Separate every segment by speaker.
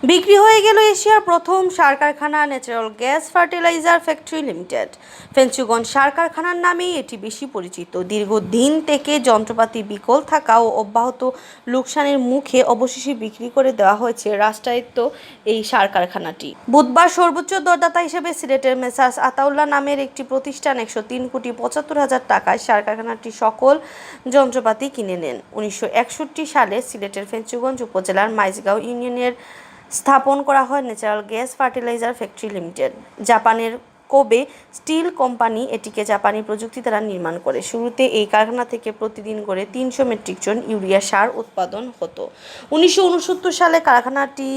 Speaker 1: বিক্রি হয়ে গেল এশিয়ার প্রথম সার কারখানা natural gas fertilizer factory limited. Fenchuganj সার কারখানার নামেই এটি বেশি পরিচিত। দীর্ঘদিন থেকে যন্ত্রপাতি বিকল থাকা ও অব্যাহত লোকসানের মুখে অবশেষে বিক্রি করে দেওয়া হয়েছে রাষ্ট্রায়ত্ত এই সার কারখানাটি। বুধবার সর্বোচ্চ দরদাতা হিসেবে সিলেটের মেসার্স আতাউল্লাহ নামের একটি প্রতিষ্ঠান 103,75,00,000 টাকায় সার কারখানাটির সকল যন্ত্রপাতি কিনে নেন। 1961 সালে সিলেটের ফেঞ্চুগঞ্জ উপজেলার মাইজগাঁও ইউনিয়নের স্থাপন করা হয় natural gas fertilizer factory limited. জাপানের কোবে স্টিল কোম্পানি এটিকে জাপানি প্রযুক্তি দ্বারা নির্মাণ করে। শুরুতে এই কারখানা থেকে প্রতিদিন গড়ে 300 মেট্রিক টন ইউরিয়া সার উৎপাদন হতো। 1969 সালে কারখানাটি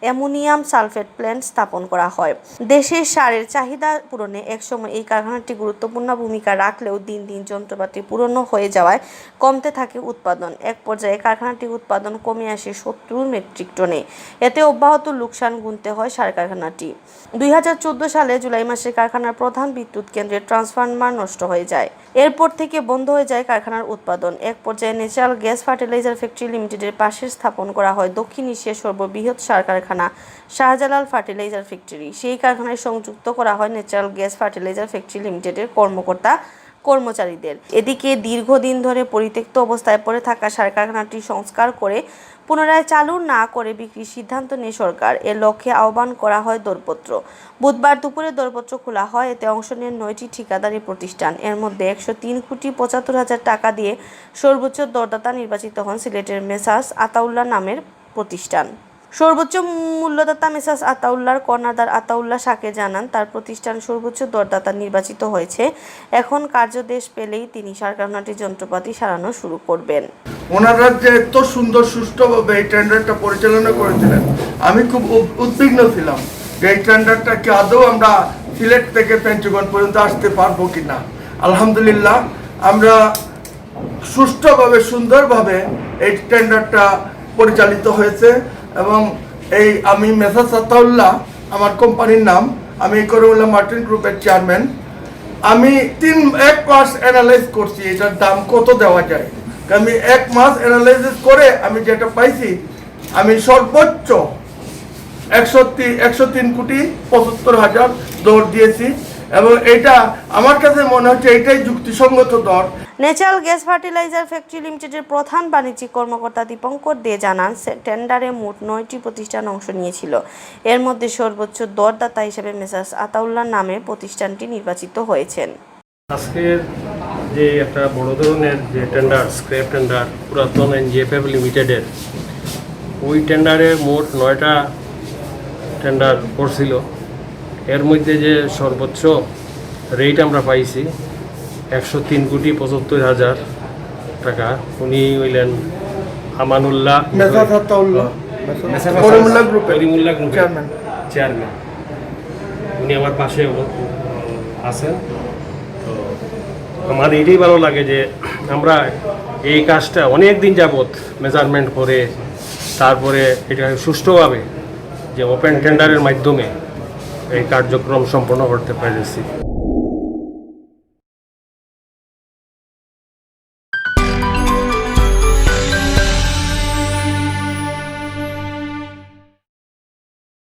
Speaker 1: অ্যামোনিয়াম সালফেট প্ল্যান্ট স্থাপন করা হয়। দেশের সারের চাহিদা পূরণে একসময় এই কারখানাটি গুরুত্বপূর্ণ ভূমিকা রাখলেও দিন দিন যন্ত্রপাতি পুরনো হয়ে যাওয়ায় কমতে থাকে উৎপাদন। এক পর্যায়ে কারখানাটির উৎপাদন কমে আসে 70 মেট্রিক টনে। এতে অব্যাহত লোকসান গুনতে হয় সার কারখানাটি। 2014 সালে জুলাই মাসে কারখানার প্রধান বিদ্যুৎ কেন্দ্রের ট্রান্সফরমার নষ্ট হয়ে যায়। এরপর থেকে বন্ধ হয়ে যায় কারখানার উৎপাদন। এক পর্যায়ে ন্যাচারাল গ্যাস ফার্টিলাইজার ফ্যাক্টরি লিমিটেডের পাশে স্থাপন করা হয় দক্ষিণ এশিয়ার সর্ববৃহৎ সার কারখানা শাহজালাল ফার্টিলাইজার ফ্যাক্টরি। সেই কারখানায় সংযুক্ত করা হয় ন্যাচারাল গ্যাস ফার্টিলাইজার ফ্যাক্টরি লিমিটেডের কর্মচারীদের। এদিকে দীর্ঘদিন ধরে পরিত্যক্ত অবস্থায় পড়ে থাকা সার কারখানাটি সংস্কার করে পুনরায় চালু না করে বিক্রির সিদ্ধান্ত নেয় সরকার। এর লক্ষ্যে আহ্বান করা হয় দরপত্র। বুধবার দুপুরে দরপত্র খোলা হয়। এতে অংশ নেন 9টি ঠিকাদারি প্রতিষ্ঠান। এর মধ্যে 103,75,00,000 টাকা দিয়ে সর্বোচ্চ দরদাতা নির্বাচিত হন সিলেটের মেসার্স আতাউল্লাহ নামের প্রতিষ্ঠান। সর্বোচ্চ মূল্যদাতা মেসার্স আতাউল্লাহর কর্ণধার আতউল্লাহ শাকে জানান, তার প্রতিষ্ঠান সর্বোচ্চ দরদাতা নির্বাচিত হয়েছে। এখন কার্যদেশ পেলেই তিনি সার কারখানাটির যন্ত্রপাতি সারানো শুরু করবেন।
Speaker 2: ওনারা যে এত সুন্দর সুষ্ঠুভাবে এই টেন্ডারটা পরিচালনা করেছিলেন, আমি খুব উদ্বিগ্ন ছিলাম যে এই টেন্ডারটা কি আদৌ আমরা সিলেট থেকে ফেঞ্চুগঞ্জ পর্যন্ত আসতে পারবো কিনা। আলহামদুলিল্লাহ আমরা সুষ্ঠুভাবে সুন্দরভাবে এই টেন্ডারটা পরিচালিত হয়েছে এবং আমি মেসার্স আতাউল্লাহ আমার কোম্পানির নাম, আমি করুল্লাহ মার্টিন গ্রুপের চেয়ারম্যান। আমি 1 মাস অ্যানালাইজ করছি এটার দাম কত দেওয়া যায়। আমি 1 মাস অ্যানালাইসিস করে আমি যেটা পাইছি, আমি সর্বোচ্চ 103,75,00,000 দর দিয়েছি এবং এটা আমার কাছে মনে হচ্ছে এটাই যুক্তিসঙ্গত দর।
Speaker 1: ন্যাচারাল গ্যাস ফার্টিলাইজার ফ্যাক্টরি লিমিটেডের প্রধান বাণিজ্যিক কর্মকর্তা দীপঙ্কর দে জানান, টেন্ডারে মোট 9টি প্রতিষ্ঠান অংশ নিয়েছিল। এর মধ্যে সর্বোচ্চ দরদাতা হিসেবে মেসার্স আতাউল্লাহ নামে প্রতিষ্ঠানটি নির্বাচিত হয়েছেন।
Speaker 3: আজকের যে একটা বড় ধরনের যে টেন্ডার, স্ক্র্যাপ টেন্ডার পুরাতন এনজিএফএফ লিমিটেডের, ওই টেন্ডারে মোট 9টা টেন্ডার পড়ছিল। এর মধ্যে যে সর্বোচ্চ রেট আমরা পাইছি 103,75,00,000 টাকা। উনি হইলেন আমানুল্লাহ চেয়ারম্যান। উনি আমার পাশে আছেন। তো আমার এটাই ভালো লাগে যে আমরা এই কাজটা অনেক দিন যাবৎ মেজারমেন্ট করে তারপরে এটা সুষ্ঠুভাবে যে ওপেন টেন্ডারের মাধ্যমে এই কার্যক্রম সম্পন্ন করতে পেরেছি।